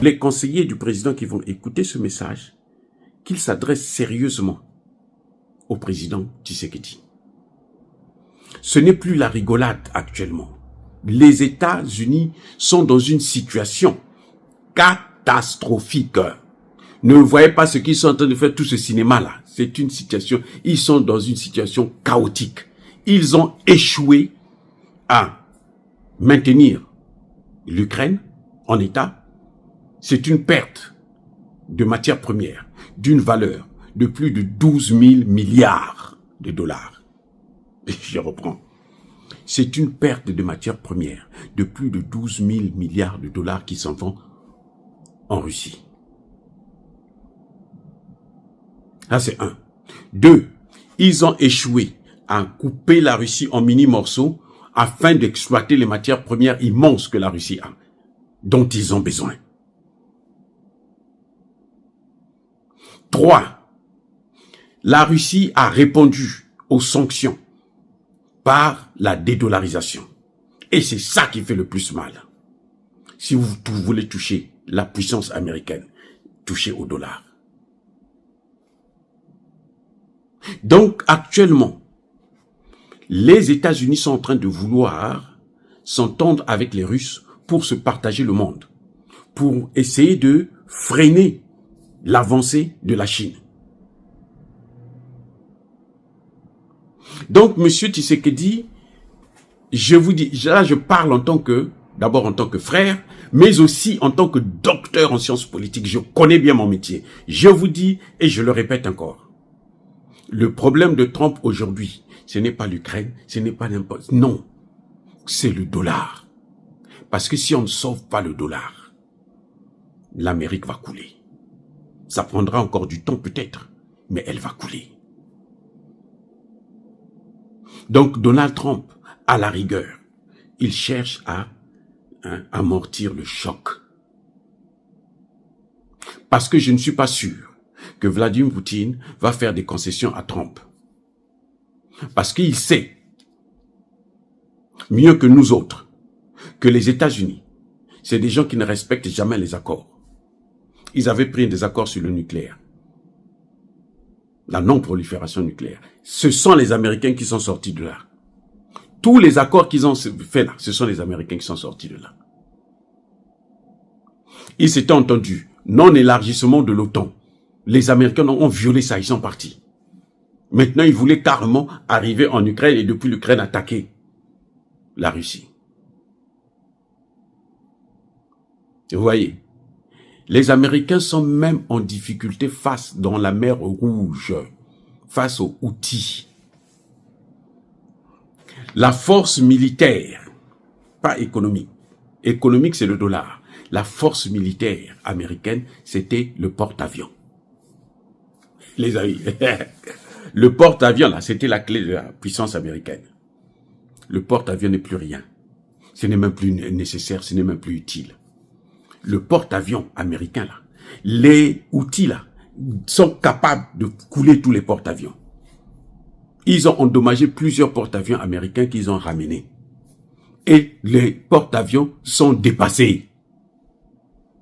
Les conseillers du président qui vont écouter ce message, qu'ils s'adressent sérieusement au président Tshisekedi. Ce n'est plus la rigolade actuellement. Les États-Unis sont dans une situation catastrophique. Ne voyez pas ce qu'ils sont en train de faire, tout ce cinéma-là. C'est une situation, ils sont dans une situation chaotique. Ils ont échoué à maintenir l'Ukraine en état. C'est une perte de matières premières d'une valeur de plus de 12 000 milliards de dollars. Je reprends. C'est une perte de matières premières de plus de 12 000 milliards de dollars qui s'en vont en Russie. Ça, c'est un. Deux, ils ont échoué à couper la Russie en mini-morceaux afin d'exploiter les matières premières immenses que la Russie a, dont ils ont besoin. 3. La Russie a répondu aux sanctions par la dédollarisation. Et c'est ça qui fait le plus mal. Si vous voulez toucher la puissance américaine, touchez au dollar. Donc, actuellement, les États-Unis sont en train de vouloir s'entendre avec les Russes pour se partager le monde, pour essayer de freiner l'avancée de la Chine. Donc, monsieur Tshisekedi, je vous dis, là, je parle en tant que, d'abord en tant que frère, mais aussi en tant que docteur en sciences politiques. Je connais bien mon métier. Je vous dis, et je le répète encore, le problème de Trump aujourd'hui, ce n'est pas l'Ukraine, ce n'est pas n'importe... Non, c'est le dollar. Parce que si on ne sauve pas le dollar, l'Amérique va couler. Ça prendra encore du temps peut-être, mais elle va couler. Donc Donald Trump, à la rigueur, il cherche à amortir le choc. Parce que je ne suis pas sûr que Vladimir Poutine va faire des concessions à Trump. Parce qu'il sait, mieux que nous autres, que les États-Unis, c'est des gens qui ne respectent jamais les accords. Ils avaient pris des accords sur le nucléaire. La non-prolifération nucléaire. Ce sont les Américains qui sont sortis de là. Tous les accords qu'ils ont fait là, ce sont les Américains qui sont sortis de là. Ils s'étaient entendus. Non-élargissement de l'OTAN. Les Américains ont violé ça, ils sont partis. Maintenant, ils voulaient carrément arriver en Ukraine et depuis l'Ukraine attaquer la Russie. Vous voyez, les Américains sont même en difficulté face dans la mer Rouge, face aux Houthis. La force militaire, pas économique. Économique, c'est le dollar. La force militaire américaine, c'était le porte-avions. Les amis, le porte-avions, là, c'était la clé de la puissance américaine. Le porte-avions n'est plus rien. Ce n'est même plus nécessaire, ce n'est même plus utile. Le porte-avions américain, là, les outils, là, sont capables de couler tous les porte-avions. Ils ont endommagé plusieurs porte-avions américains qu'ils ont ramenés. Et les porte-avions sont dépassés.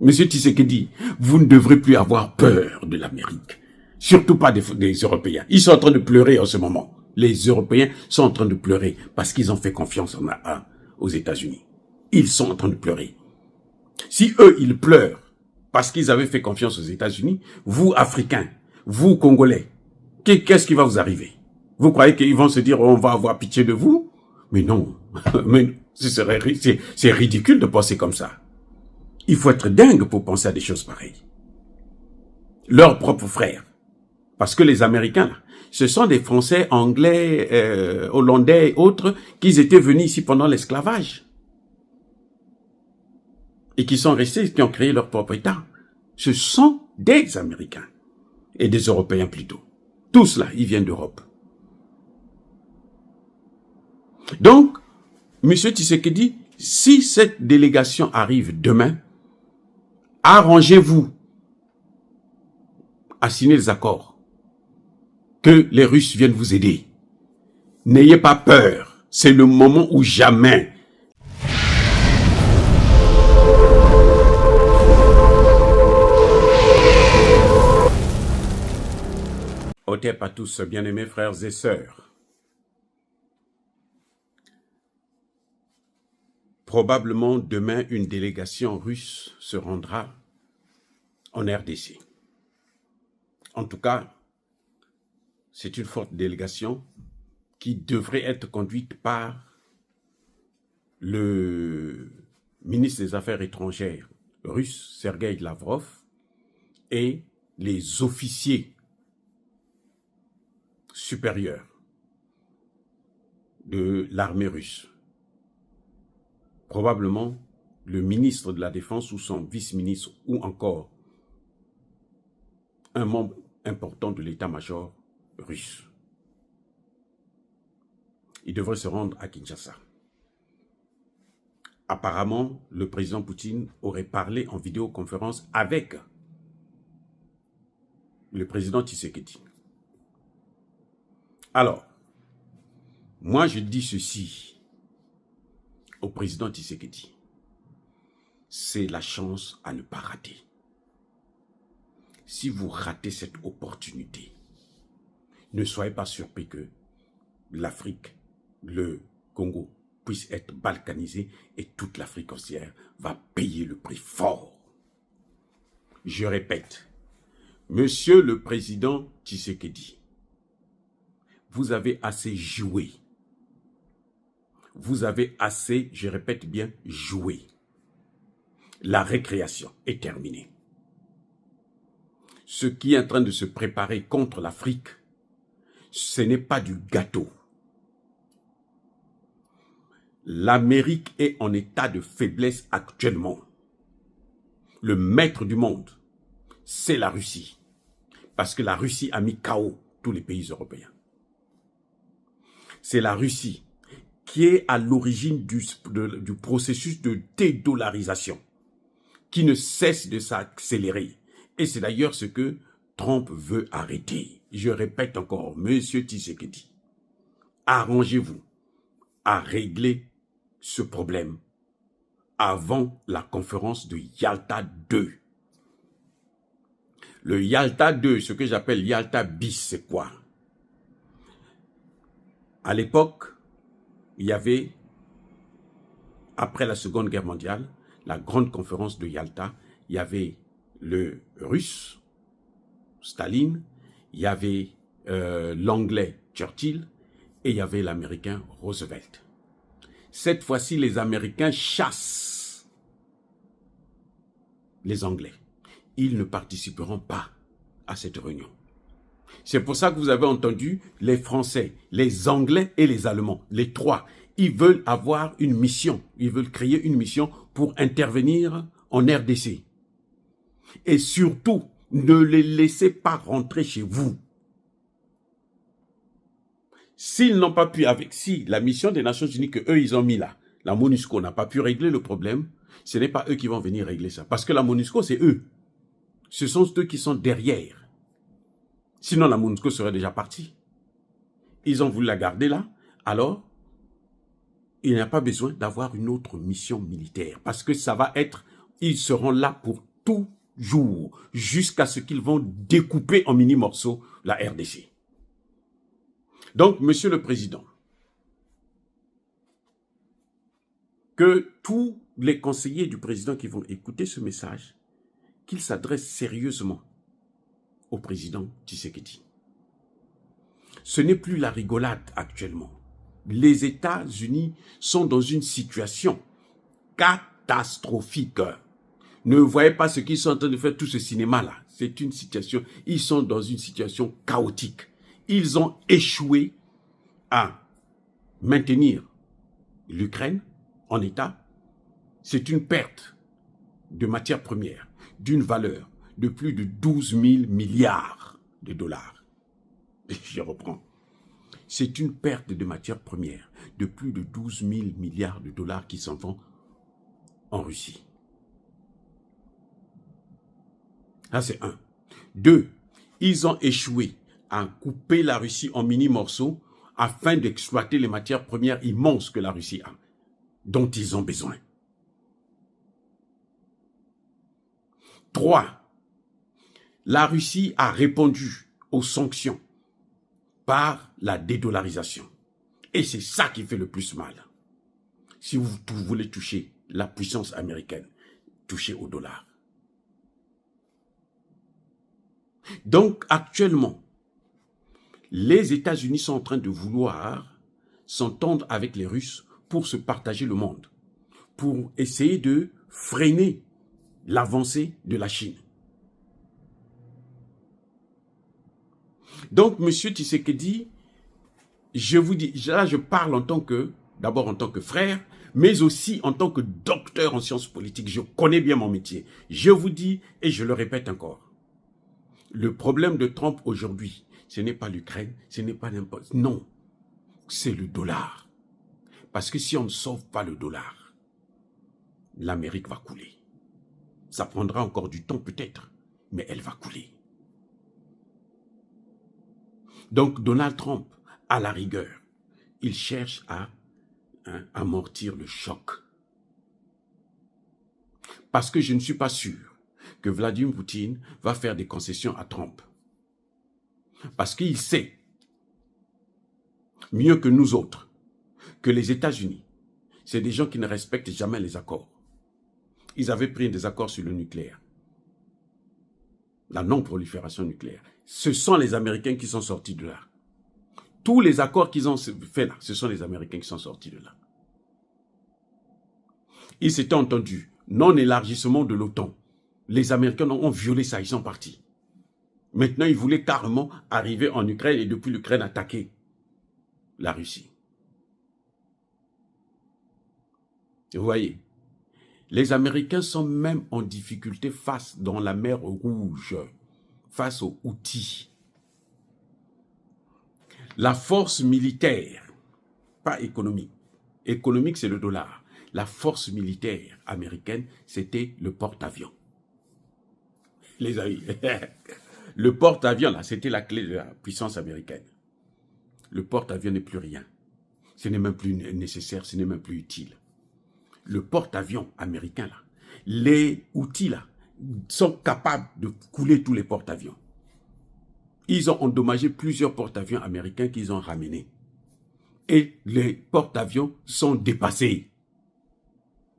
Monsieur Tshisekedi, vous ne devrez plus avoir peur de l'Amérique. Surtout pas des Européens. Ils sont en train de pleurer en ce moment. Les Européens sont en train de pleurer parce qu'ils ont fait confiance aux États-Unis. Ils sont en train de pleurer. Si eux, ils pleurent parce qu'ils avaient fait confiance aux États-Unis, vous, Africains, vous, Congolais, qu'est-ce qui va vous arriver? Vous croyez qu'ils vont se dire, on va avoir pitié de vous? Mais non. Mais c'est ridicule de penser comme ça. Il faut être dingue pour penser à des choses pareilles. Leurs propres frères. Parce que les Américains, là, ce sont des Français, Anglais, Hollandais et autres qui étaient venus ici pendant l'esclavage. Et qui sont restés, qui ont créé leur propre État. Ce sont des Américains. Et des Européens plutôt. Tous là, ils viennent d'Europe. Donc, M. Tshisekedi, si cette délégation arrive demain, arrangez-vous à signer les accords. Que les Russes viennent vous aider. N'ayez pas peur. C'est le moment ou jamais. Otep à tous, bien-aimés frères et sœurs. Probablement demain, une délégation russe se rendra en RDC. En tout cas, c'est une forte délégation qui devrait être conduite par le ministre des Affaires étrangères russe, Sergueï Lavrov, et les officiers supérieurs de l'armée russe. Probablement le ministre de la Défense ou son vice-ministre ou encore un membre important de l'état-major russe. Il devrait se rendre à Kinshasa. Apparemment, le président Poutine aurait parlé en vidéoconférence avec le président Tshisekedi. Alors, moi je dis ceci au président Tshisekedi. C'est la chance à ne pas rater. Si vous ratez cette opportunité, ne soyez pas surpris que l'Afrique, le Congo, puisse être balkanisé et toute l'Afrique entière va payer le prix fort. Je répète, Monsieur le Président Tshisekedi, vous avez assez joué. Vous avez assez, je répète bien, joué. La récréation est terminée. Ce qui est en train de se préparer contre l'Afrique, ce n'est pas du gâteau. L'Amérique est en état de faiblesse actuellement. Le maître du monde, c'est la Russie. Parce que la Russie a mis KO tous les pays européens. C'est la Russie qui est à l'origine du processus de dédollarisation, qui ne cesse de s'accélérer. Et c'est d'ailleurs ce que Trump veut arrêter. Je répète encore, Monsieur Tshisekedi, arrangez-vous à régler ce problème avant la conférence de Yalta 2. Le Yalta 2, ce que j'appelle Yalta bis, c'est quoi? À l'époque, il y avait, après la Seconde Guerre mondiale, la grande conférence de Yalta, il y avait le russe, Staline, il y avait l'anglais Churchill et il y avait l'américain Roosevelt. Cette fois-ci, les Américains chassent les Anglais. Ils ne participeront pas à cette réunion. C'est pour ça que vous avez entendu les Français, les Anglais et les Allemands, les trois. Ils veulent avoir une mission, ils veulent créer une mission pour intervenir en RDC. Et surtout, ne les laissez pas rentrer chez vous. S'ils n'ont pas pu, si la mission des Nations Unies que eux ils ont mis là, la MONUSCO n'a pas pu régler le problème, ce n'est pas eux qui vont venir régler ça. Parce que la MONUSCO, c'est eux. Ce sont eux qui sont derrière. Sinon, la MONUSCO serait déjà partie. Ils ont voulu la garder là. Alors, il n'y a pas besoin d'avoir une autre mission militaire. Parce que ça va être, ils seront là pour toujours, jusqu'à ce qu'ils vont découper en mini-morceaux la RDC. Donc, Monsieur le Président, que tous les conseillers du président qui vont écouter ce message, qu'ils s'adressent sérieusement au président Tshisekedi. Ce n'est plus la rigolade actuellement. Les États-Unis sont dans une situation catastrophique. Ne voyez pas ce qu'ils sont en train de faire, tout ce cinéma-là. C'est une situation, ils sont dans une situation chaotique. Ils ont échoué à maintenir l'Ukraine en état. C'est une perte de matières premières d'une valeur de plus de 12 000 milliards de dollars. Je reprends. C'est une perte de matières premières de plus de 12 000 milliards de dollars qui s'en vont en Russie. Ça, c'est un. Deux, ils ont échoué à couper la Russie en mini-morceaux afin d'exploiter les matières premières immenses que la Russie a, dont ils ont besoin. 3. La Russie a répondu aux sanctions par la dédollarisation. Et c'est ça qui fait le plus mal. Si vous voulez toucher la puissance américaine, touchez au dollar. Donc, actuellement, les États-Unis sont en train de vouloir s'entendre avec les Russes pour se partager le monde, pour essayer de freiner l'avancée de la Chine. Donc, M. Tshisekedi, je vous dis, là, je parle en tant que, d'abord en tant que frère, mais aussi en tant que docteur en sciences politiques. Je connais bien mon métier. Je vous dis, et je le répète encore, le problème de Trump aujourd'hui, ce n'est pas l'Ukraine, ce n'est pas n'importe... Non, c'est le dollar. Parce que si on ne sauve pas le dollar, l'Amérique va couler. Ça prendra encore du temps peut-être, mais elle va couler. Donc Donald Trump, à la rigueur, il cherche à amortir le choc. Parce que je ne suis pas sûr que Vladimir Poutine va faire des concessions à Trump. Parce qu'il sait, mieux que nous autres, que les États-Unis, c'est des gens qui ne respectent jamais les accords. Ils avaient pris des accords sur le nucléaire, la non-prolifération nucléaire. Ce sont les Américains qui sont sortis de là. Tous les accords qu'ils ont fait là, ce sont les Américains qui sont sortis de là. Ils s'étaient entendus, non-élargissement de l'OTAN. Les Américains ont violé ça, ils sont partis. Maintenant, ils voulaient carrément arriver en Ukraine et depuis l'Ukraine attaquer la Russie. Vous voyez, les Américains sont même en difficulté face dans la mer Rouge, face aux Houthis. La force militaire, pas économique. Économique, c'est le dollar. La force militaire américaine, c'était le porte-avions. Les amis, le porte-avions, là, c'était la clé de la puissance américaine. Le porte-avions n'est plus rien. Ce n'est même plus nécessaire, ce n'est même plus utile. Le porte-avions américain, là, les outils, là, sont capables de couler tous les porte-avions. Ils ont endommagé plusieurs porte-avions américains qu'ils ont ramenés. Et les porte-avions sont dépassés.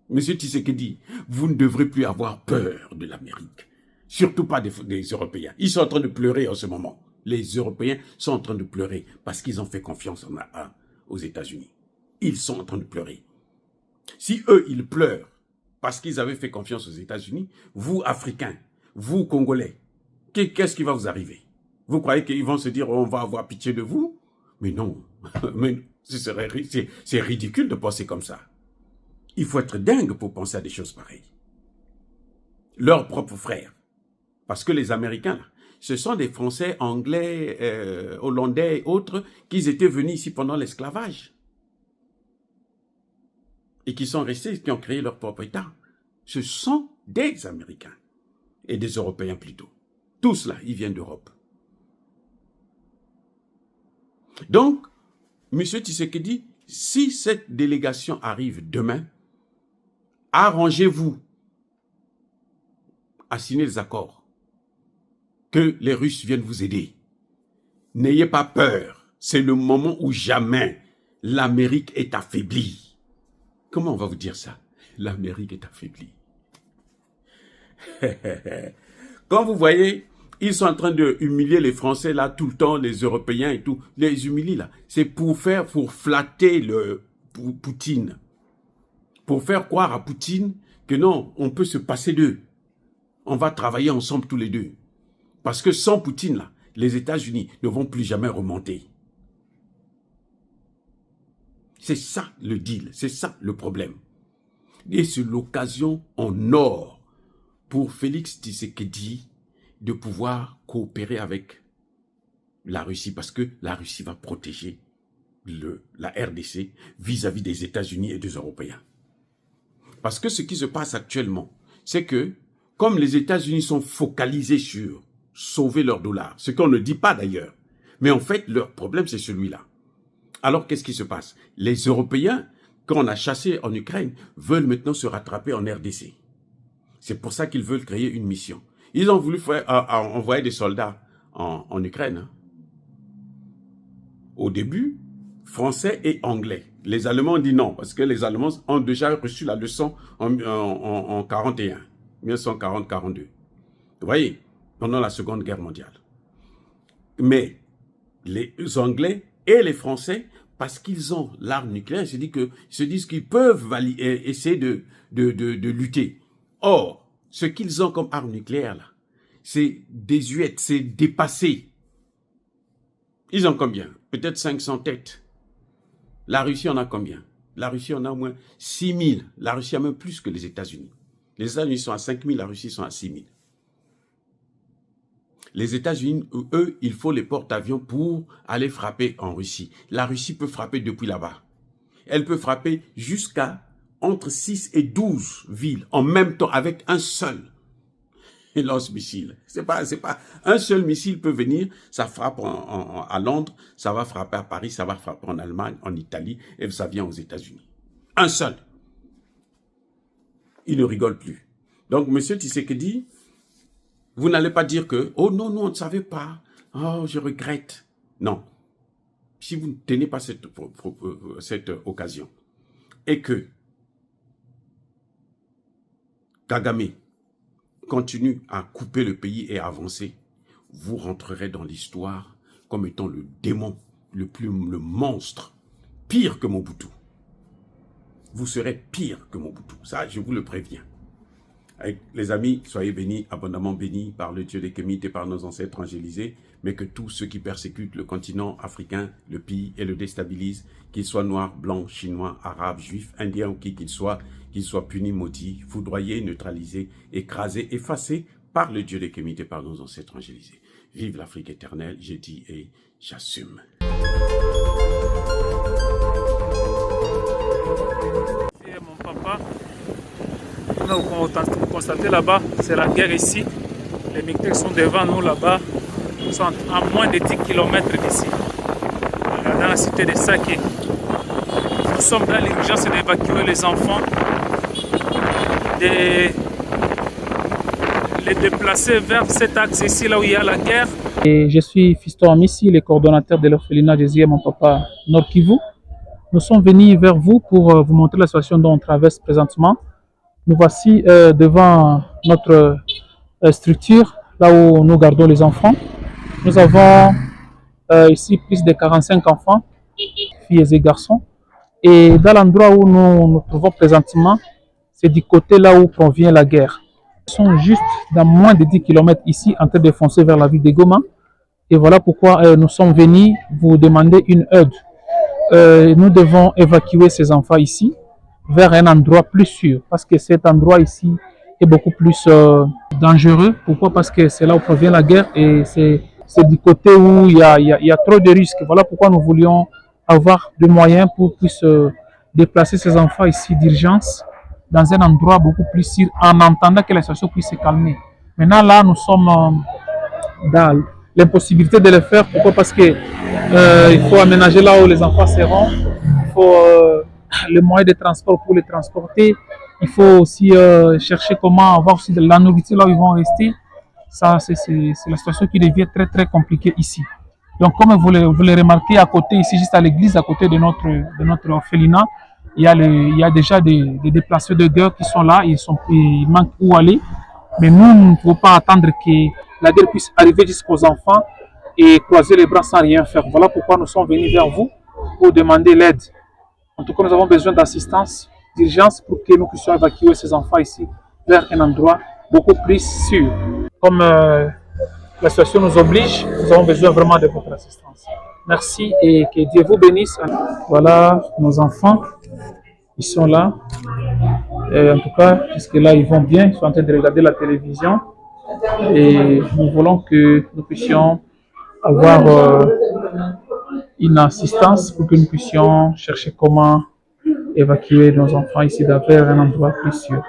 Monsieur Tshisekedi, vous ne devrez plus avoir peur de l'Amérique. Surtout pas des Européens. Ils sont en train de pleurer en ce moment. Les Européens sont en train de pleurer parce qu'ils ont fait confiance aux États-Unis. Ils sont en train de pleurer. Si eux, ils pleurent parce qu'ils avaient fait confiance aux États-Unis, vous, Africains, vous, Congolais, qu'est-ce qui va vous arriver? Vous croyez qu'ils vont se dire, on va avoir pitié de vous? Mais non, c'est ridicule de penser comme ça. Il faut être dingue pour penser à des choses pareilles. Leurs propres frères. Parce que les Américains, là, ce sont des Français, Anglais, Hollandais et autres qui étaient venus ici pendant l'esclavage. Et qui sont restés, qui ont créé leur propre État. Ce sont des Américains. Et des Européens plutôt. Tous là, ils viennent d'Europe. Donc, M. Tshisekedi, si cette délégation arrive demain, arrangez-vous à signer des accords. Que les Russes viennent vous aider. N'ayez pas peur. C'est le moment où jamais l'Amérique est affaiblie. Comment on va vous dire ça? L'Amérique est affaiblie. Quand vous voyez, ils sont en train de humilier les Français là tout le temps, les Européens et tout. Les humilier là, c'est pour flatter Poutine. Pour faire croire à Poutine que non, on peut se passer d'eux. On va travailler ensemble tous les deux. Parce que sans Poutine là, les États-Unis ne vont plus jamais remonter. C'est ça le deal, c'est ça le problème. Et c'est l'occasion en or pour Félix Tshisekedi de pouvoir coopérer avec la Russie parce que la Russie va protéger la RDC vis-à-vis des États-Unis et des Européens. Parce que ce qui se passe actuellement, c'est que comme les États-Unis sont focalisés sur sauver leur dollar, ce qu'on ne dit pas d'ailleurs, mais en fait leur problème c'est celui-là. Alors qu'est-ce qui se passe? Les Européens, quand on a chassé en Ukraine, veulent maintenant se rattraper en RDC. C'est pour ça qu'ils veulent créer une mission. Ils ont voulu envoyer des soldats en Ukraine. Hein. au début, français et anglais. Les Allemands ont dit non, parce que les Allemands ont déjà reçu la leçon en 41, 1940-42. Vous voyez, pendant la Seconde Guerre mondiale. Mais les Anglais et les Français, parce qu'ils ont l'arme nucléaire, ils se disent qu'ils peuvent essayer de lutter. Or, ce qu'ils ont comme arme nucléaire, là, c'est désuète, c'est dépassé. Ils ont combien? Peut-être 500 têtes. La Russie en a combien? La Russie en a au moins 6000. La Russie a même plus que les États-Unis. Les États-Unis sont à 5000, la Russie sont à 6000. Les États-Unis, eux, il faut les porte-avions pour aller frapper en Russie. La Russie peut frapper depuis là-bas. Elle peut frapper jusqu'à entre 6 et 12 villes en même temps avec un seul lance-missile. C'est pas un seul missile peut venir, ça frappe à Londres, ça va frapper à Paris, ça va frapper en Allemagne, en Italie et ça vient aux États-Unis. Un seul. Il ne rigole plus. Donc, M. Tshisekedi, vous n'allez pas dire que, oh non, on ne savait pas, oh, je regrette. Non. Si vous ne tenez pas cette occasion et que Kagame continue à couper le pays et à avancer, vous rentrerez dans l'histoire comme étant le démon, le monstre, pire que Mobutu. Vous serez pire que Mobutu. Ça, je vous le préviens. Avec les amis, soyez bénis, abondamment bénis par le Dieu des Kémites et par nos ancêtres angélisés, mais que tous ceux qui persécutent le continent africain le pillent et le déstabilisent, qu'ils soient noirs, blancs, chinois, arabes, juifs, indiens ou qui qu'ils soient punis, maudits, foudroyés, neutralisés, écrasés, effacés par le Dieu des Kémites et par nos ancêtres angélisés. Vive l'Afrique éternelle, j'ai dit et j'assume. C'est mon papa. Vous constatez là-bas, c'est la guerre ici. Les militaires sont devant nous là-bas. Ils sont à moins de 10 km d'ici, dans la cité de Saké. Nous sommes dans l'urgence d'évacuer les enfants, de les déplacer vers cet axe ici, là où il y a la guerre. Et je suis Fiston Amissi, le coordonnateur de l'orphelinat Jésus et mon papa Nord Kivu. Nous sommes venus vers vous pour vous montrer la situation dont on traverse présentement. Nous voici devant notre structure, là où nous gardons les enfants. Nous avons ici plus de 45 enfants, filles et garçons. Et dans l'endroit où nous nous trouvons présentement, c'est du côté là où provient la guerre. Ils sont juste dans moins de 10 km ici, en train de foncer vers la ville de Goma. Et voilà pourquoi nous sommes venus vous demander une aide. Nous devons évacuer ces enfants ici vers un endroit plus sûr, parce que cet endroit ici est beaucoup plus dangereux. Pourquoi? Parce que c'est là où provient la guerre et c'est du côté où il y a trop de risques. Voilà pourquoi nous voulions avoir des moyens pour puisse déplacer ces enfants ici d'urgence dans un endroit beaucoup plus sûr en attendant que la situation puisse se calmer. Maintenant là, nous sommes dans l'impossibilité de le faire. Pourquoi? Parce que il faut aménager là où les enfants seront. Il faut les moyens de transport pour les transporter. Il faut aussi chercher comment avoir aussi de la nourriture là où ils vont rester. Ça, c'est la situation qui devient très très compliquée ici. Donc, comme vous le remarquez à côté, ici, juste à l'église, à côté de notre orphelinat, il y a déjà des déplacés de guerre qui sont là, ils manquent où aller. Mais nous ne pouvons pas attendre que la guerre puisse arriver jusqu'aux enfants et croiser les bras sans rien faire. Voilà pourquoi nous sommes venus vers vous pour demander l'aide. En tout cas, nous avons besoin d'assistance, d'urgence pour que nous puissions évacuer ces enfants ici vers un endroit beaucoup plus sûr. Comme la situation nous oblige, nous avons besoin vraiment de votre assistance. Merci et que Dieu vous bénisse. Voilà nos enfants, ils sont là. Et en tout cas, jusque-là, ils vont bien, ils sont en train de regarder la télévision. Et nous voulons que nous puissions avoir une assistance pour que nous puissions chercher comment évacuer nos enfants ici vers un endroit plus sûr.